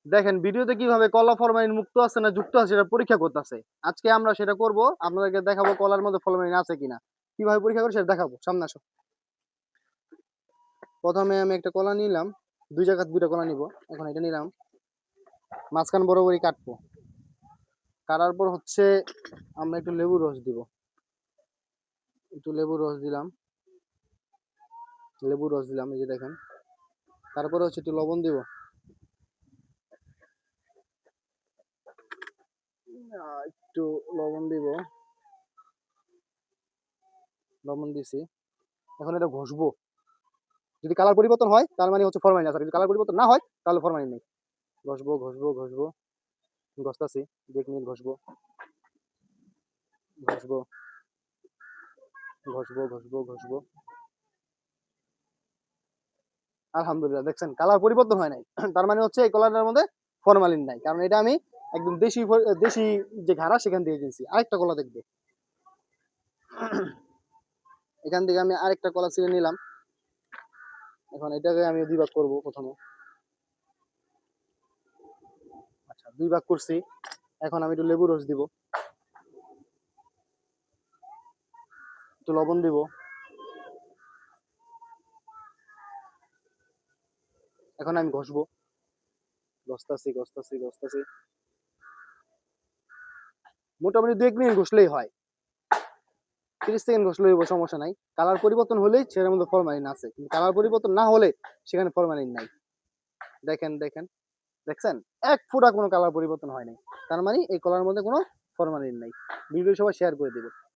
দেখেন ভিডিওতে কিভাবে কলা ফরমালিন মুক্ত আছে না যুক্ত আছে সেটা পরীক্ষা করতেছে। আজকে আমরা সেটা করব। আপনাদেরকে দেখাবো কলার মধ্যে ফরমালিন আছে কিনা। কিভাবে পরীক্ষা করে সেটা দেখাবো। সামনে আসো। প্রথমে আমি একটা কলা নিলাম। দুই জায়গা দুইটা কলা নিব। এখন এটা নিলাম। মাঝখান বরাবরই কাটবো। কাটার পর হচ্ছে আমরা একটু লেবুর রস দিব। একটু লেবুর রস দিলাম। লেবুর রস দিলাম, এই যে দেখেন। তারপরে হচ্ছে একটু লবণ দিব। একটু লবণ দিব। লবণ দিছি। এখন এটা ঘষবো। যদি কালার পরিবর্তন হয় তার মানে হচ্ছে ফরমালিন আছে, আর যদি কালার পরিবর্তন না হয় তাহলে ফরমালিন নেই। ঘষবো ঘষবো ঘষবো। ঘষতাছি। 2 মিনিট ঘষবো। ঘষবো ঘষবো ঘষবো ঘষবো। আলহামদুলিল্লাহ, দেখছেন কালার পরিবর্তন হয় নাই। তার মানে হচ্ছে এই কলারটার মধ্যে ফরমালিন নাই, কারণ এটা আমি একদম দেশি দেশি যে ঘাড়া সেখান থেকে কিনছি। আরেকটা কলা দেখবে। এখান থেকে আমি আরেকটা কলা ছিঁড়ে নিলাম। এখন এটাকে আমি 2 ভাগ করব প্রথমে। আচ্ছা, 2 ভাগ করছি। এখন আমি একটু লেবু রস দিব। একটু লবণ দিব। এখন আমি ঘষবো। ঘষতাছি ঘষতাছি ঘষতাছি। মোটামুটি 2-1 মিনিট ঘষলেই হয়। 30 সেকেন্ড ঘষলেই হইব, সমস্যা নাই। কালার পরিবর্তন হলেই সেটার মধ্যে ফরমালিন আছে, কিন্তু কালার পরিবর্তন না হলে সেখানে ফরমালিন নাই। দেখেন দেখেন। দেখছেন? এক ফোঁটা কোনো কালার পরিবর্তন হয় নাই। তার মানে এই কলার মধ্যে কোনো ফরমালিন নাই। ভিডিও সবাই শেয়ার করে দিবেন।